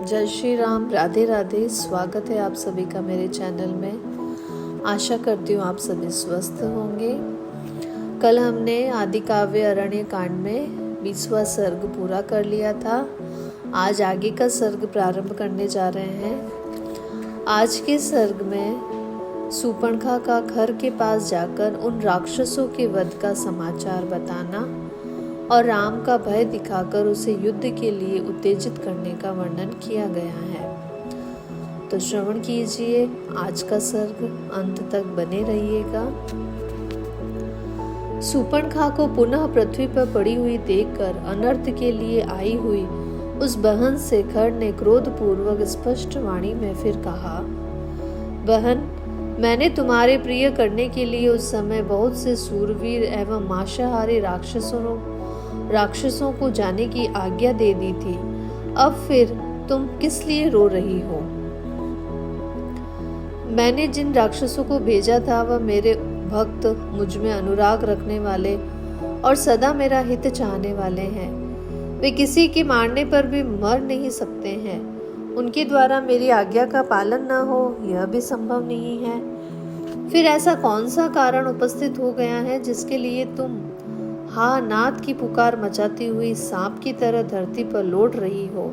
जय श्री राम, राधे राधे। स्वागत है आप सभी का मेरे चैनल में। आशा करती हूँ आप सभी स्वस्थ होंगे। कल हमने आदि काव्य अरण्य कांड में 20वां सर्ग पूरा कर लिया था। आज आगे का सर्ग प्रारंभ करने जा रहे हैं। आज के सर्ग में सूर्पणखा का घर के पास जाकर उन राक्षसों के वध का समाचार बताना और राम का भय दिखाकर उसे युद्ध के लिए उत्तेजित करने का वर्णन किया गया है। तो श्रवण कीजिए आज का सर्ग, अंत तक बने रहिएगा। सूर्पणखा को पुनः पृथ्वी पर पड़ी हुई देखकर अनर्थ के लिए आई हुई उस बहन से खर ने क्रोधपूर्वक स्पष्ट वाणी में फिर कहा, बहन, मैंने तुम्हारे प्रिय करने के लिए उस समय बहुत से सूरवीर एवं मांसाहारी राक्षसों को जाने की आज्ञा दे दी थी। अब फिर तुम किस लिए रो रही हो? मैंने जिन राक्षसों को भेजा था वह मेरे भक्त, मुझ में अनुराग रखने वाले और सदा मेरा हित चाहने वाले हैं। वे किसी के मारने पर भी मर नहीं सकते हैं। उनके द्वारा मेरी आज्ञा का पालन न हो यह भी संभव नहीं है। फिर ऐसा कौन सा कारण उपस्थित हो गया है जिसके लिए तुम हा नाद की पुकार मचाती हुई सांप की तरह धरती पर लौट रही हो?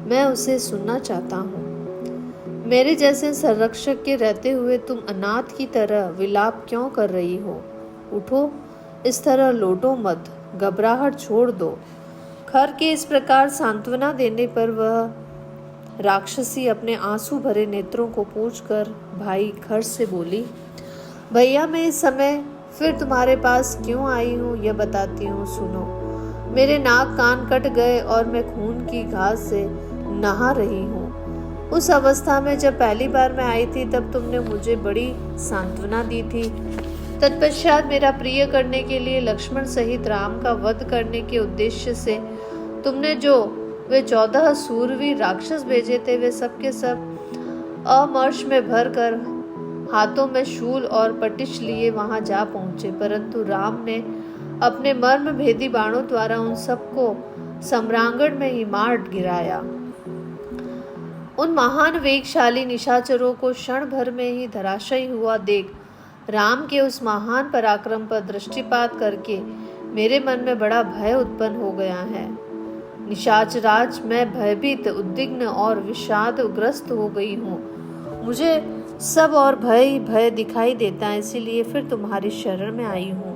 मैं उसे सुनना चाहता हूँ। मेरे जैसे संरक्षक के रहते हुए तुम अनाथ की तरह विलाप क्यों कर रही हो? उठो, इस तरह लौटो मत, घबराहट छोड़ दो। खर के इस प्रकार सांत्वना देने पर वह राक्षसी अपने आंसू भरे नेत्रों को पोंछकर भाई खर से बोली, भैया, मैं इस समय फिर तुम्हारे पास क्यों आई हूँ यह बताती हूँ, सुनो। मेरे नाक कान कट गए और मैं खून की घास से नहा रही हूँ। उस अवस्था में जब पहली बार मैं आई थी तब तुमने मुझे बड़ी सांत्वना दी थी। तत्पश्चात मेरा प्रिय करने के लिए लक्ष्मण सहित राम का वध करने के उद्देश्य से तुमने जो वे 14 सूरवीर राक्षस भेजे थे वे सब के सब अमर्ष में भर कर हाथों में शूल और पटिश लिए वहां जा पहुंचे, परंतु राम ने अपने मर्म भेदी बाणों द्वारा उन सबको सम्रांगण में ही मार गिराया। उन महान वेगशाली निशाचरों को क्षण भर में ही धराशायी हुआ देख राम के उस महान पराक्रम पर दृष्टिपात करके मेरे मन में बड़ा भय उत्पन्न हो गया है। निशाचराज, मैं भयभीत, उद्विग्न और विषादग्रस्त हो गई हूँ। मुझे सब और भय दिखाई देता है, इसीलिए फिर तुम्हारी शरण में आई हूँ।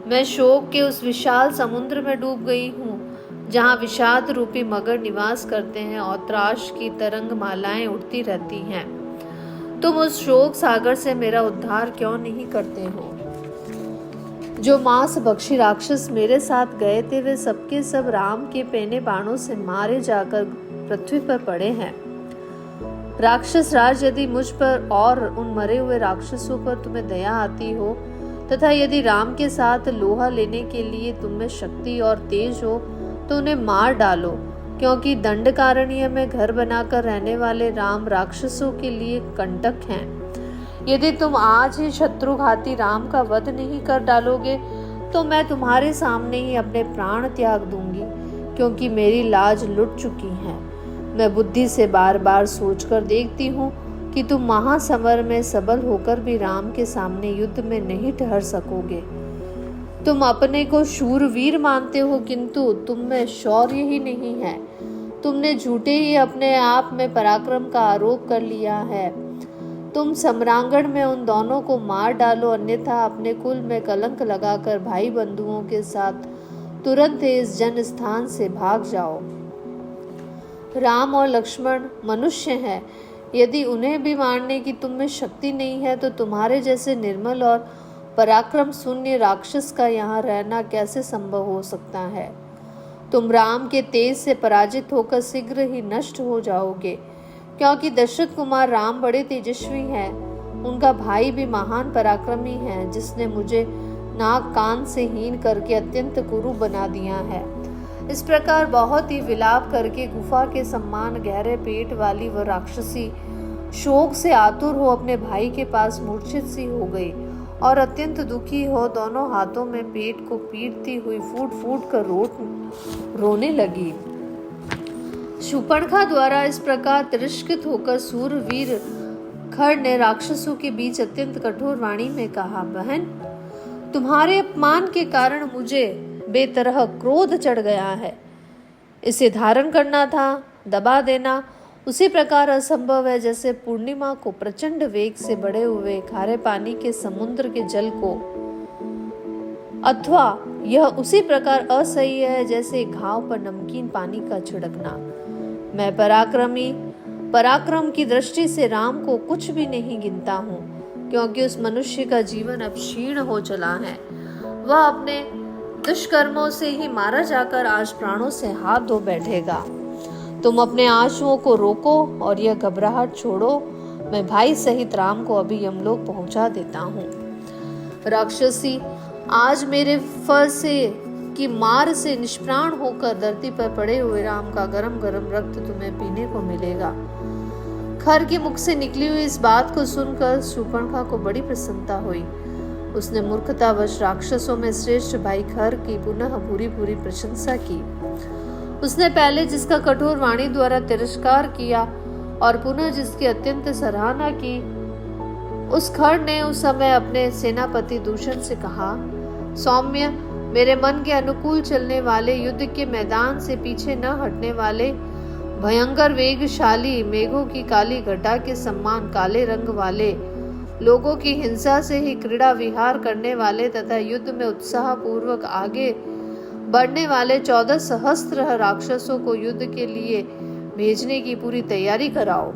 मैं शोक के उस विशाल समुद्र में डूब गई हूँ जहाँ विषाद रूपी मगर निवास करते हैं और त्रास की तरंग मालाएं उठती रहती हैं। तुम उस शोक सागर से मेरा उद्धार क्यों नहीं करते हो? जो मांस भक्षी राक्षस मेरे साथ गए थे वे सबके सब राम के पैने बाणों से मारे जाकर पृथ्वी पर पड़े हैं। राक्षस राज, यदि मुझ पर और उन मरे हुए राक्षसों पर तुम्हें दया आती हो तथा यदि राम के साथ लोहा लेने के लिए तुम में शक्ति और तेज हो तो उन्हें मार डालो, क्योंकि दंडकारण्य में घर बनाकर रहने वाले राम राक्षसों के लिए कंटक हैं। यदि तुम आज ही शत्रुघाती राम का वध नहीं कर डालोगे तो मैं तुम्हारे सामने ही अपने प्राण त्याग दूंगी, क्योंकि मेरी लाज लुट चुकी है। मैं बुद्धि से बार बार सोचकर देखती हूँ कि तुम महासमर में सबल होकर भी राम के सामने युद्ध में नहीं ठहर सकोगे। तुम अपने को शूरवीर मानते हो, किंतु तुम में शौर्य ही नहीं है। तुमने झूठे ही अपने आप में पराक्रम का आरोप कर लिया है। तुम सम्रांगण में उन दोनों को मार डालो, अन्यथा अपने कुल में कलंक लगाकर भाई बंधुओं के साथ तुरंत इस जन स्थान से भाग जाओ। राम और लक्ष्मण मनुष्य हैं। यदि उन्हें भी मारने की तुम में शक्ति नहीं है तो तुम्हारे जैसे निर्मल और पराक्रम शून्य राक्षस का यहाँ रहना कैसे संभव हो सकता है? तुम राम के तेज से पराजित होकर शीघ्र ही नष्ट हो जाओगे, क्योंकि दशरथ कुमार राम बड़े तेजस्वी हैं। उनका भाई भी महान पराक्रमी है, जिसने मुझे नाक कान से हीन करके अत्यंत कुरु बना दिया है। इस प्रकार बहुत ही विलाप करके गुफा के समान गहरे पेट वाली वह राक्षसी शोक से आतुर हो अपने भाई के पास मूर्छित सी हो गई और अत्यंत दुखी हो दोनों हाथों में पेट को पीटती हुई फूट फूट कर रोने लगी। शूर्पणखा द्वारा इस प्रकार तिरस्कृत होकर सूरवीर खर ने राक्षसों के बीच अत्यंत कठोर वाणी में कहा, बहन, तुम्हारे अपमान के कारण मुझे बेतरह क्रोध चढ़ गया है। इसे धारण करना था, दबा देना उसी प्रकार असंभव है जैसे पूर्णिमा को प्रचंड वेग से बढ़े हुए खारे पानी के समुद्र के जल को, अथवा यह उसी प्रकार असह्य है जैसे घाव पर नमकीन पानी का छिड़कना। मैं पराक्रम की दृष्टि से राम को कुछ भी नहीं गिनता हूँ, क्योंकि उस मनुष्य का जीवन अब क्षीण हो चला है। वह अपने दुष्कर्मों से ही मारा जाकर आज प्राणों से हाथ धो बैठेगा। तुम अपने आंसुओं को रोको और यह घबराहट छोड़ो। मैं भाई सहित राम को अभी यमलोक पहुंचा देता हूँ। राक्षसी, आज मेरे फर से की मार से निष्प्राण होकर धरती पर पड़े हुए राम का गरम गरम रक्त तुम्हें पीने को मिलेगा। खर के मुख से निकली हुई इस बात को सुनकर शूर्पणखा को बड़ी प्रसन्नता हुई। उसने मूर्खतावश राक्षसों में श्रेष्ठ भाई खर की पुनः पूरी पूरी प्रशंसा की। उसने पहले जिसका कठोर वाणी द्वारा तिरस्कार किया और पुनः जिसकी अत्यंत सराहना की, उस खर ने उस समय अपने सेनापति दूषण से कहा, सौम्य, मेरे मन के अनुकूल चलने वाले, युद्ध के मैदान से पीछे न हटने वाले, भयंकर वेगशाली, मेघों की काली घटा के समान काले रंग वाले, लोगों की हिंसा से ही क्रीड़ा विहार करने वाले तथा युद्ध में उत्साह पूर्वक आगे बढ़ने वाले 14 सहस्त्र राक्षसों को युद्ध के लिए भेजने की पूरी तैयारी कराओ।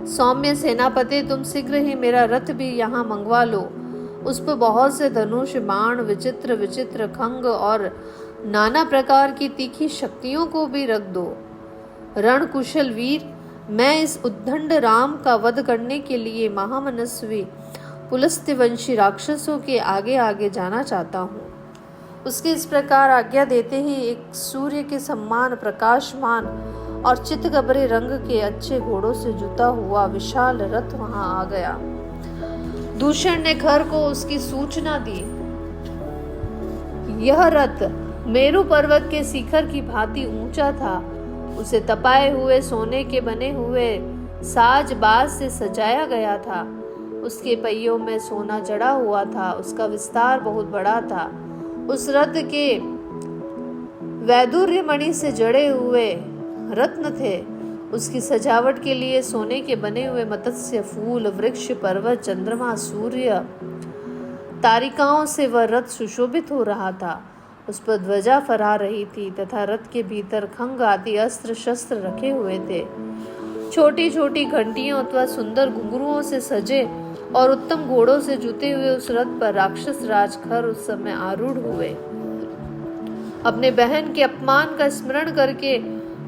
सौम्य सेनापति, तुम शीघ्र ही मेरा रथ भी यहाँ मंगवा लो। उस पर बहुत से धनुष, बाण, विचित्र विचित्र खंग और नाना प्रकार की तीखी शक्तियों को भी रख दो। रणकुशल वीर, मैं इस उद्दंड राम का वध करने के लिए महामनस्वी पुलस्त्यवंशी राक्षसों के आगे आगे जाना चाहता हूँ। उसके इस प्रकार आज्ञा देते ही एक सूर्य के समान प्रकाशमान और चितकबरे रंग के अच्छे घोड़ों से जुता हुआ विशाल रथ वहां आ गया। दूषण ने खर को उसकी सूचना दी। यह रथ मेरु पर्वत के शिखर की भांति ऊंचा था। उसे तपाए हुए सोने के बने हुए साज बाज से सजाया गया था। उसके पहियों में सोना जड़ा हुआ था। उसका विस्तार बहुत बड़ा था। उस रथ के वैदुर्य मणि से जड़े हुए रत्न थे। उसकी सजावट के लिए सोने के बने हुए मत्स्य, फूल, वृक्ष, पर्वत, चंद्रमा, सूर्य, तारिकाओं से वह रथ सुशोभित हो रहा था। उस पर ध्वजा फहरा रही थी तथा रथ के भीतर खंग आदि अस्त्र शस्त्र रखे हुए थे। छोटी छोटी घंटियों अथवा सुंदर घुंघरुओं से सजे और उत्तम घोड़ों से जुते हुए उस रथ पर राक्षस राज खर उस समय आरूढ़ हुए। अपने बहन के अपमान का स्मरण करके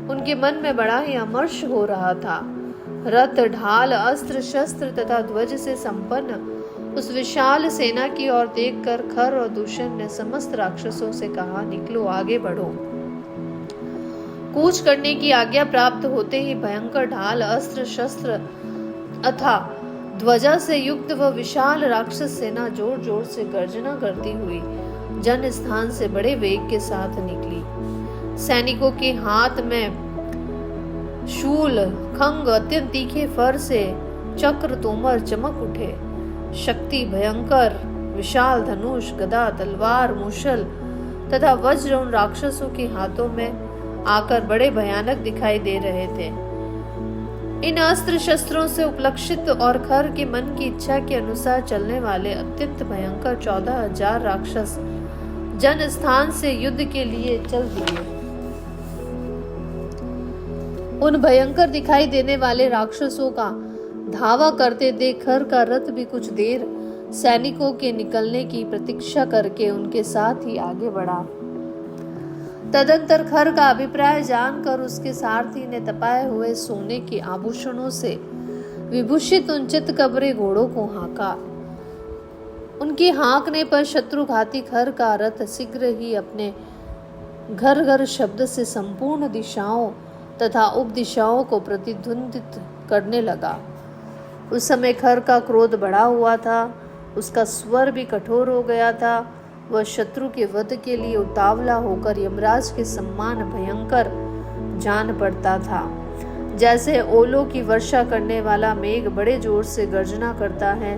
उनके मन में बड़ा ही अमर्ष हो रहा था। रथ, ढाल, अस्त्र शस्त्र तथा ध्वज से संपन्न उस विशाल सेना की ओर देखकर खर और दूषण ने समस्त राक्षसों से कहा, निकलो, आगे बढ़ो। कूच करने की आज्ञा प्राप्त होते ही भयंकर ढाल, अस्त्र शस्त्र तथा ध्वजा से युक्त वह विशाल राक्षस सेना जोर जोर से गर्जना करती हुई जन स्थान से बड़े वेग के साथ निकली। सैनिकों के हाथ में शूल, खंग, अत्यंत तीखे फर से चक्र, तोमर चमक उठे। शक्ति भयंकर विशाल धनुष, गदा, तलवार, मूसल तथा वज्र उन राक्षसों के हाथों में आकर बड़े भयानक दिखाई दे रहे थे। इन अस्त्र शस्त्रों से उपलक्षित और खर के मन की इच्छा के अनुसार चलने वाले अत्यंत भयंकर 14,000 राक्षस जन स्थान से युद्ध के लिए चल दिए। उन भयंकर दिखाई देने वाले राक्षसों का धावा करते देख खर का रथ भी कुछ देर सैनिकों के निकलने की प्रतीक्षा करके उनके साथ ही आगे बढ़ा। तदंतर खर का अभिप्राय जानकर उसके सारथी ने तपाए हुए सोने के आभूषणों से विभूषित उन चितकबरे घोड़ों को हाँका। उनकी हाँकने पर शत्रुघाती खर का रथ शीघ्र ही अपने घर घर शब्द से संपूर्ण दिशाओं तथा उपदिशाओं को प्रतिध्वनित करने लगा। उस समय खर का क्रोध बढ़ा हुआ था। उसका स्वर भी कठोर हो गया था। वह शत्रु के वध के लिए उतावला होकर यमराज के सम्मान भयंकर जान पड़ता था। जैसे ओलों की वर्षा करने वाला मेघ बड़े जोर से गर्जना करता है,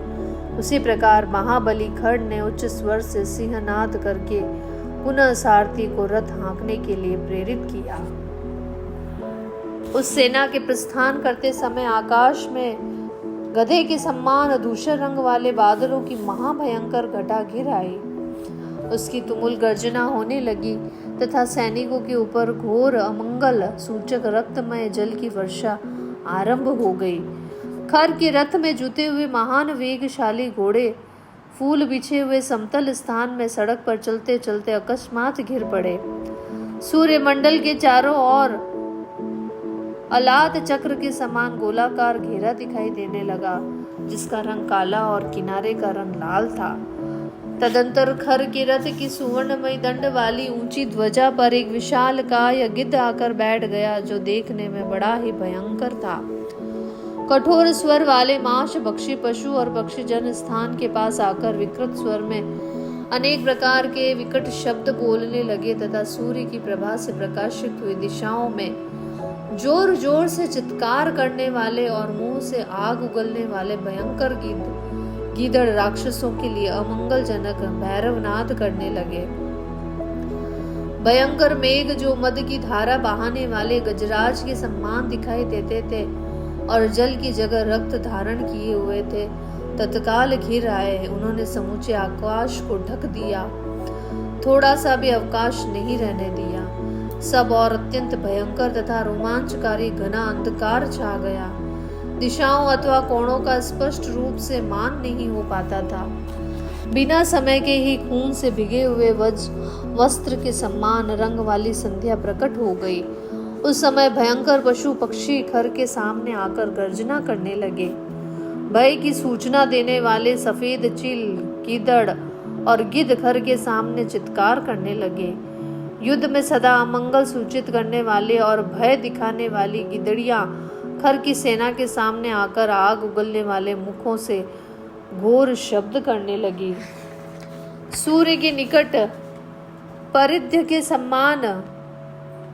उसी प्रकार महाबली खड़ ने उच्च स्वर से सिंहनाद करके पुनः सारथी को रथ हाँकने के लिए प्रेरित किया। उस सेना के प्रस्थान करते समय आकाश में गधे के समान धूसर रंग वाले बादलों की महाभयंकर घटा घिर आई। उसकी तुमुल गर्जना होने लगी तथा सैनिकों के ऊपर घोर अमंगल सूचक रक्तमय जल की वर्षा आरंभ हो गई। खर के रथ में जुते हुए महान वेगशाली घोड़े फूल बिछे हुए समतल स्थान में सड़क पर चलते चलते अकस्मात घिर पड़े। सूर्यमंडल के चारों ओर अलाद चक्र के समान गोलाकार घेरा दिखाई देने लगा, जिसका रंग काला और किनारे का रंग लाल था। तदंतर खर के रथ की सुवर्णमयी दंड वाली ऊंची ध्वजा पर एक विशाल काय गिद्ध आकर बैठ गया, जो देखने में बड़ा ही भयंकर था। कठोर स्वर वाले मांस भक्षी पशु और पक्षी जन स्थान के पास आकर विकृत स्वर में अनेक प्रकार के विकट शब्द बोलने लगे तथा सूर्य की प्रभा से प्रकाशित हुई दिशाओं में जोर जोर से चित्कार करने वाले और मुंह से आग उगलने वाले भयंकर गीदड़ राक्षसों के लिए अमंगलजनक भैरवनाद करने लगे। भयंकर मेघ जो मद की धारा बहाने वाले गजराज के समान दिखाई देते थे और जल की जगह रक्त धारण किए हुए थे, तत्काल घिर आए। उन्होंने समूचे आकाश को ढक दिया, थोड़ा सा भी अवकाश नहीं रहने दिया। सब और अत्यंत भयंकर तथा रोमांचकारी घना अंधकार छा गया। दिशाओं अथवा कोणों का स्पष्ट रूप से मान नहीं हो पाता था। बिना समय के ही खून से भिगे हुए वस्त्र के समान रंग वाली संध्या प्रकट हो गई। उस समय भयंकर पशु पक्षी खर के सामने आकर गर्जना करने लगे। भय की सूचना देने वाले सफेद चील, गीदड़ और गिद्ध खर के सामने चित्कार करने लगे। युद्ध में सदा अमंगल सूचित करने वाले और भय दिखाने वाली गिदड़ियां खर की सेना के सामने आकर आग उगलने वाले मुखों से घोर शब्द करने लगी। सूर्य के निकट परिध्य के समान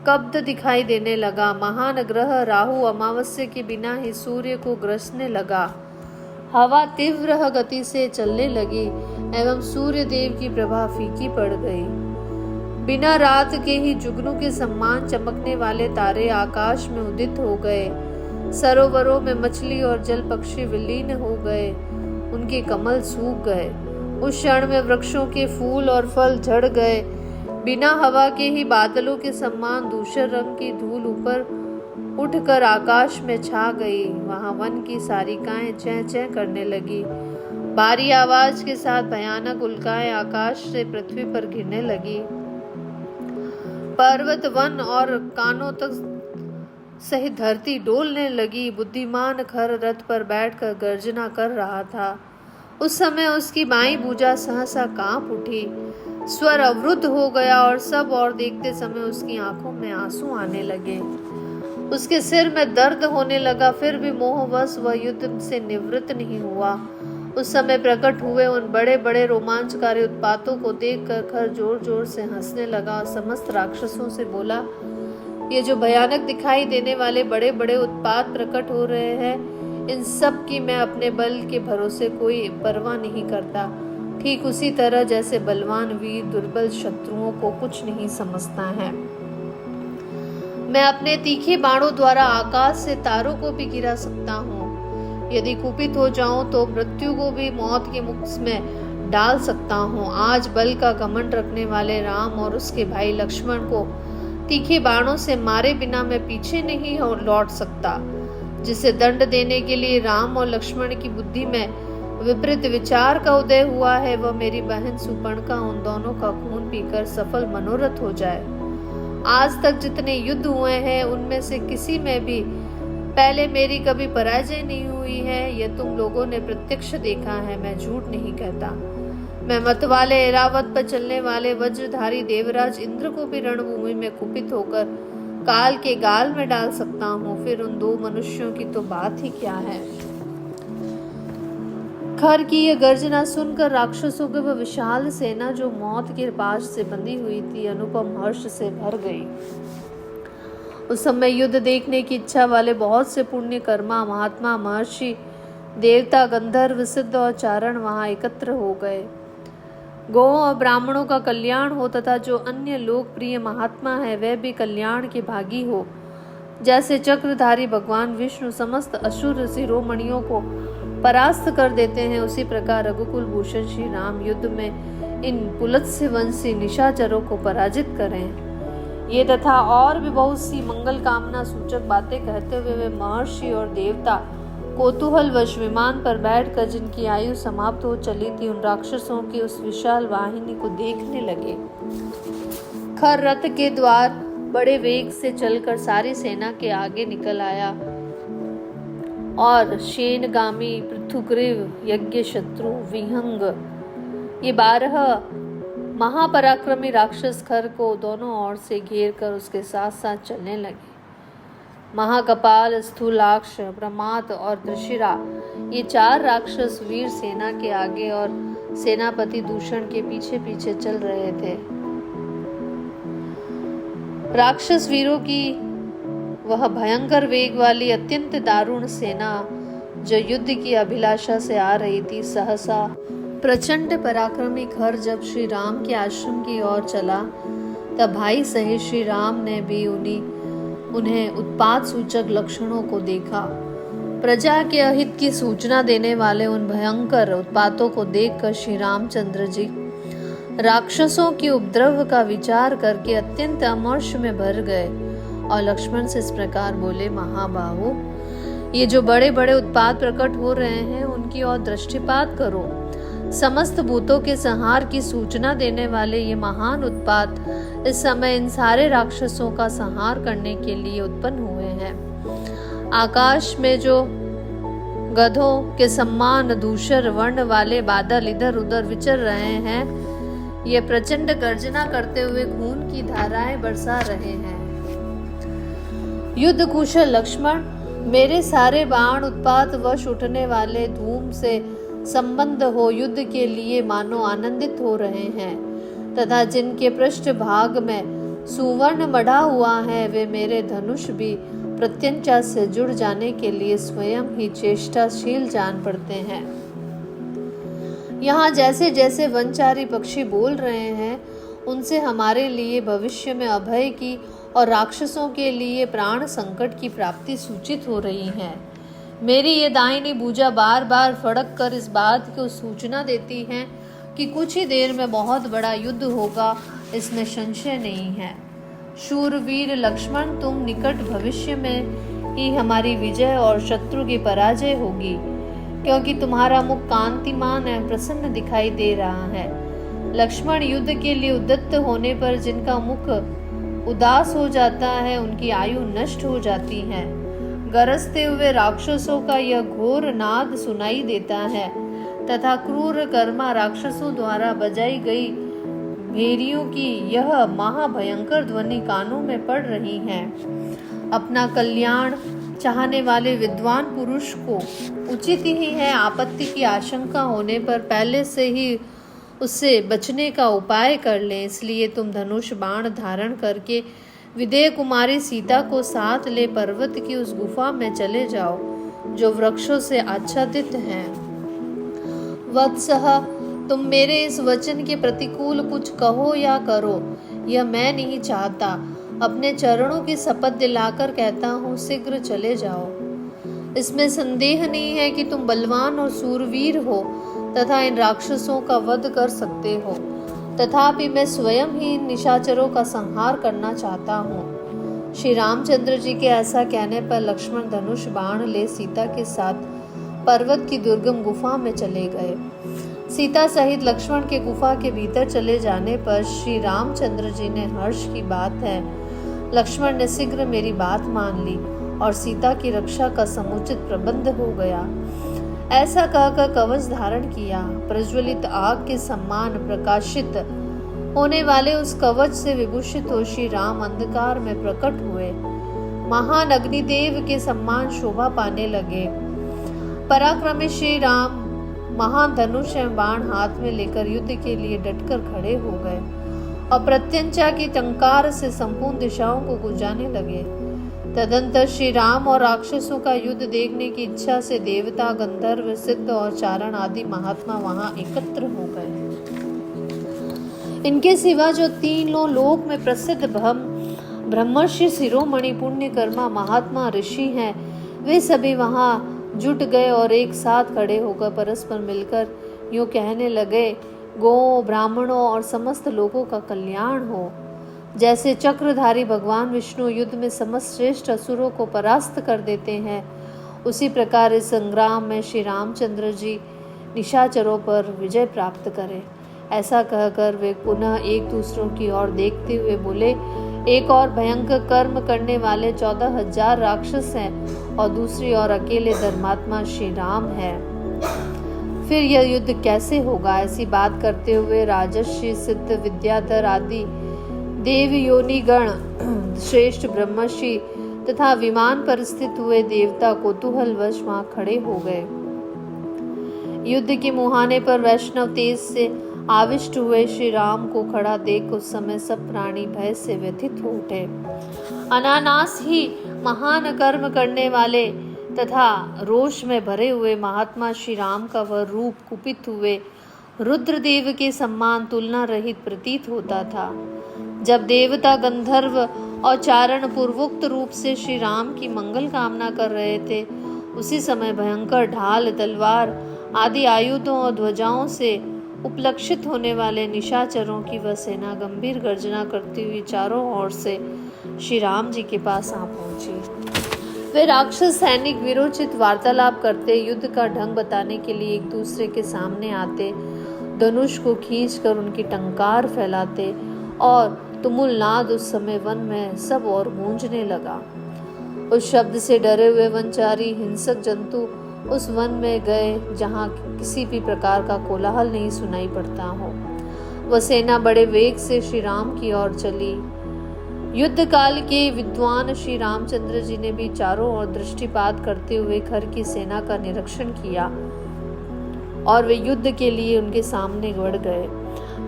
कब्ध दिखाई देने लगा। महान ग्रह राहु अमावस्या के बिना ही सूर्य को ग्रसने लगा। हवा तीव्र गति से चलने लगी एवं सूर्य देव की प्रभा फीकी पड़ गई। बिना रात के ही जुगनू के समान चमकने वाले तारे आकाश में उदित हो गए। सरोवरों में मछली और जल पक्षी विलीन हो गए, उनके कमल सूख गए। उस क्षण में वृक्षों के फूल और फल झड़ गए। बिना हवा के ही बादलों के समान धूसर रंग की धूल ऊपर उठकर आकाश में छा गई। वहां वन की सारिकाएं चैं चैं करने लगी। भारी आवाज के साथ भयानक उल्काएं आकाश से पृथ्वी पर गिरने लगी। पर्वत, वन और कानों तक सहित धरती डोलने लगी। बुद्धिमान खर रथ पर बैठकर गर्जना कर रहा था। उस समय उसकी बाईं भुजा सहसा कांप उठी, स्वर अवरुद्ध हो गया और सब और देखते समय उसकी आंखों में आंसू आने लगे। उसके सिर में दर्द होने लगा, फिर भी मोहवश वह युद्ध से निवृत्त नहीं हुआ। उस समय प्रकट हुए उन बड़े बड़े रोमांचकारी उत्पातों को देखकर खर जोर जोर से हंसने लगा और समस्त राक्षसों से बोला, ये जो भयानक दिखाई देने वाले बड़े बड़े उत्पात प्रकट हो रहे हैं, इन सब की मैं अपने बल के भरोसे कोई परवाह नहीं करता। ठीक उसी तरह जैसे बलवान वीर दुर्बल शत्रुओं को कुछ नहीं समझता है। मैं अपने तीखे बाणों द्वारा आकाश से तारों को भी गिरा सकता हूँ। यदि कुपित हो जाऊं तो मृत्यु को भी मौत के मुख में डाल सकता हूँ। आज बल का घमंड रखने वाले राम और उसके भाई लक्ष्मण को तीखे बाणों से मारे बिना मैं पीछे नहीं लौट सकता। जिसे दंड देने के लिए राम और लक्ष्मण की बुद्धि में विपरीत विचार का उदय हुआ है, वह मेरी बहन सुपर्णका उन दोनों का खून पीकर सफल मनोरथ हो जाए। आज तक जितने युद्ध हुए हैं उनमें से किसी में भी पहले मेरी कभी पराजय नहीं हुई है। यह तुम लोगों ने प्रत्यक्ष देखा है, मैं झूठ नहीं कहता। मैं मतवाले ऐरावत पर चलने वाले वज्रधारी देवराज इंद्र को भी रणभूमि में कुपित होकर काल के गाल में डाल सकता हूँ। फिर उन दो मनुष्यों की तो बात ही क्या है। खर की यह गर्जना सुनकर राक्षसों की वह विशाल सेना जो मौत के पाश से बंधी हुई थी अनुपम हर्ष से भर गई। उस समय युद्ध देखने की इच्छा वाले बहुत से पुण्य कर्मा, महात्मा, महर्षि, देवता, गंधर्व, सिद्ध और चारण वहां एकत्र हो गए। गौओं और ब्राह्मणों का कल्याण हो तथा जो अन्य लोकप्रिय महात्मा है वह भी कल्याण के भागी हो। जैसे चक्रधारी भगवान विष्णु समस्त असुर शिरोमणियों को परास्त कर देते हैं, उसी प्रकार रघुकुल भूषण श्री राम युद्ध में इन पुलत्स्यवंशी निशाचरों को पराजित करें। ये तथा और भी बहुत सी मंगल कामना सूचक बातें कहते हुए वे महर्षि और देवता कौतूहलवश विमान पर बैठकर, जिनकी आयु समाप्त हो चली थी, उन राक्षसों की उस विशाल वाहिनी को देखने लगे। खर रथ के द्वार बड़े वेग से चलकर सारी सेना के आगे निकल आया और शेनगामी, पृथुग्रीव, यज्ञ शत्रु, विहंग, ये 12 महापराक्रमी राक्षस खर को दोनों ओर से घेर कर उसके साथ साथ चलने लगे। महाकपाल, स्थूलाक्ष, प्रमाद और त्रिशिरा, ये 4 राक्षस वीर सेना के आगे और सेनापति दूषण के पीछे पीछे चल रहे थे। राक्षस वीरों की वह भयंकर वेग वाली अत्यंत दारुण सेना जो युद्ध की अभिलाषा से आ रही थी, सहसा प्रचंड पराक्रमी खर जब श्री राम के आश्रम की ओर चला, तब भाई सहित श्री राम ने भी उन्हें उत्पात सूचक लक्षणों को देखा। प्रजा के अहित की सूचना देने वाले उन भयंकर उत्पातों को देखकर श्री रामचंद्र जी राक्षसों के उपद्रव का विचार करके अत्यंत अमर्ष में भर गए और लक्ष्मण से इस प्रकार बोले, महाबाहु, ये जो बड़े बड़े उत्पात प्रकट हो रहे हैं उनकी ओर दृष्टिपात करो। समस्त भूतों के संहार की सूचना देने वाले ये महान उत्पात इस समय इन सारे राक्षसों का संहार करने के लिए उत्पन्न हुए हैं। आकाश में जो गधों के समान धूसर वर्ण वाले बादल इधर उधर विचर रहे हैं, ये प्रचंड गर्जना करते हुए खून की धाराएं बरसा रहे हैं। युद्ध कुशल लक्ष्मण, मेरे सारे बाण उत्पात वश उठने वाले धूम से संबंध हो युद्ध के लिए मानो आनंदित हो रहे हैं, तथा जिनके पृष्ठ भाग में सुवर्ण मढ़ा हुआ है वे मेरे धनुष भी प्रत्यंचा से जुड़ जाने के लिए स्वयं ही चेष्टाशील जान पड़ते हैं। यहाँ जैसे जैसे वनचारी पक्षी बोल रहे हैं, उनसे हमारे लिए भविष्य में अभय की और राक्षसों के लिए प्राण संकट की प्राप्ति सूचित हो रही है। मेरी ये दाहिनी भुजा बार बार फड़क कर इस बात को सूचना देती है कि कुछ ही देर में बहुत बड़ा युद्ध होगा, इसमें संशय नहीं है। शूरवीर लक्ष्मण, तुम निकट भविष्य में ही हमारी विजय और शत्रु की पराजय होगी, क्योंकि तुम्हारा मुख कांतिमान एवं प्रसन्न दिखाई दे रहा है। लक्ष्मण, युद्ध के लिए उद्यत होने पर जिनका मुख उदास हो जाता है उनकी आयु नष्ट हो जाती है। गरजते हुए राक्षसों का यह घोर नाद सुनाई देता है तथा क्रूर कर्मा राक्षसों द्वारा बजाई गई भेरियों की यह महाभयंकर ध्वनि कानों में पड़ रही है। अपना कल्याण चाहने वाले विद्वान पुरुष को उचित ही है आपत्ति की आशंका होने पर पहले से ही उससे बचने का उपाय कर लें। इसलिए तुम धनुष बाण धारण करके विदेह कुमारी सीता को साथ ले पर्वत की उस गुफा में चले जाओ जो वृक्षों से आच्छादित है। वत्सः, तुम मेरे इस वचन के प्रतिकूल कुछ कहो या करो, यह मैं नहीं चाहता। अपने चरणों की शपथ दिलाकर कहता हूँ, शीघ्र चले जाओ। इसमें संदेह नहीं है कि तुम बलवान और सूरवीर हो तथा इन राक्षसों का वध कर सकते हो, तथापि मैं स्वयं ही इन निशाचरों का संहार करना चाहता हूँ। श्री रामचंद्र जी के ऐसा कहने पर लक्ष्मण धनुष बाण ले सीता के साथ पर्वत की दुर्गम गुफा में चले गए। सीता सहित लक्ष्मण के गुफा के भीतर चले जाने पर श्री रामचंद्र जी ने हर्ष की बात है, लक्ष्मण ने शीघ्र मेरी बात मान ली और सीता की रक्षा का समुचित प्रबंध हो गया। ऐसा कहकर कवच धारण किया। प्रज्वलित आग के समान प्रकाशित होने वाले उस कवच से विभूषित हो श्री राम अंधकार में प्रकट हुए। महान अग्निदेव के समान शोभा पाने लगे। पराक्रमी श्री राम महान धनुष एवं बाण हाथ में लेकर युद्ध के लिए डटकर खड़े हो गए और प्रत्यंचा की टंकार से संपूर्ण दिशाओं को गुंजाने लगे। तदंतर श्री राम और राक्षसों का युद्ध देखने की इच्छा से देवता, गंधर्व, सिद्ध और चारण आदि महात्मा वहां एकत्र हो गए। इनके सिवा जो तीनों लोक में प्रसिद्ध ब्रह्मर्षि शिरोमणि पुण्यकर्मा महात्मा ऋषि हैं, वे सभी वहां जुट गए और एक साथ खड़े होकर परस्पर मिलकर यूं कहने लगे, गो, ब्राह्मणों और समस्त लोगों का कल्याण हो। जैसे चक्रधारी भगवान विष्णु युद्ध में समस्त श्रेष्ठ असुरों को परास्त कर देते हैं, उसी प्रकार इस संग्राम में श्री रामचंद्र जी निशाचरों पर विजय प्राप्त करें। ऐसा कहकर वे पुनः एक दूसरों की ओर देखते हुए बोले, एक और भयंकर कर्म करने वाले 14,000 राक्षस हैं और दूसरी ओर अकेले धर्मात्मा श्री राम है। फिर यह युद्ध कैसे होगा? ऐसी बात करते हुए राजर्षि, सिद्ध, विद्याधर आदि देव योनि गण, श्रेष्ठ ब्रह्मर्षि तथा विमान पर स्थित हुए देवता कौतूहलवश वहां खड़े हो गए। युद्ध के मुहाने पर वैष्णव तेज से आविष्ट हुए श्री राम को खड़ा देख उस समय सब प्राणी भय से व्यथित हो उठे। अनायास ही महान कर्म करने वाले तथा रोष में भरे हुए महात्मा श्री राम का वह रूप कुपित हुए रुद्रदेव के सम्मान तुलना रहित प्रतीत होता था। जब देवता, गंधर्व और चारण पूर्वोक्त रूप से श्री राम की मंगल कामना कर रहे थे, उसी समय भयंकर ढाल, तलवार आदि आयुधों और ध्वजाओं से उपलक्षित होने वाले निशाचरों की वह सेना गंभीर गर्जना करती हुई चारों ओर से श्री राम जी के पास आ पहुंची। वे राक्षस सैनिक वीरोचित वार्तालाप करते, युद्ध का ढंग बताने के लिए एक दूसरे के सामने आते, धनुष को खींचकर उनकी टंकार फैलाते और तुमुल नाद उस समय वन में सब और गूंजने लगा। उस शब्द से डरे हुए वनचारी हिंसक जंतु उस वन में गए जहां किसी भी प्रकार का कोलाहल नहीं सुनाई पड़ता हो। वह सेना बड़े वेग से श्री राम की ओर चली। युद्ध काल के विद्वान श्री रामचंद्र जी ने भी चारों ओर दृष्टिपात करते हुए खर की सेना का निरीक्षण किया और वे युद्ध के लिए उनके सामने बढ़ गए।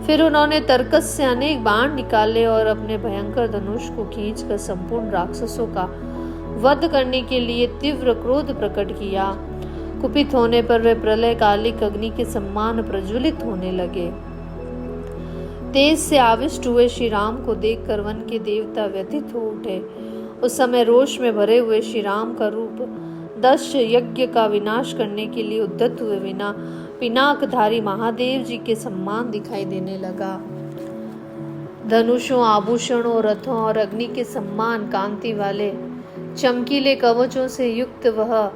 फिर उन्होंने तर्कस से अनेक बाण निकाले और अपने भयंकर धनुष को खींचकर संपूर्ण राक्षसों का वध करने के लिए तीव्र क्रोध प्रकट किया। कुपित होने पर वे प्रलय कालिक अग्नि के समान प्रज्वलित होने लगे। तेज से आविष्ट हुए श्री राम को देखकर वन के देवता व्यथित हो उठे। उस समय रोष में भरे हुए श्री राम का रूप दक्ष यज्ञ का विनाश करने के लिए उद्यत हुए बिना पिनाकधारी महादेव जी के सम्मान दिखाई देने लगा। धनुषों, आभूषणों, रथों और अग्नि के सम्मान कांति वाले चमकीले कवचों से युक्त वह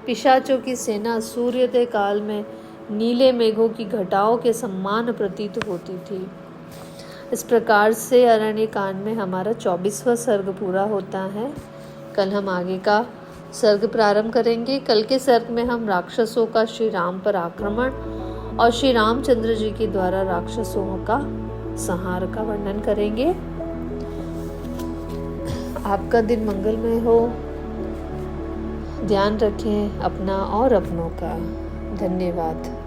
पिशाचों की सेना सूर्योदय काल में नीले मेघों की घटाओं के सम्मान प्रतीत होती थी। इस प्रकार से अरण्य कांड में हमारा 24वां सर्ग पूरा होता है। कल हम आगे का सर्ग प्रारंभ करेंगे। कल के सर्ग में हम राक्षसों का श्री राम पर आक्रमण और श्री रामचंद्र जी के द्वारा राक्षसों का संहार का वर्णन करेंगे। आपका दिन मंगलमय हो। ध्यान रखें अपना और अपनों का। धन्यवाद।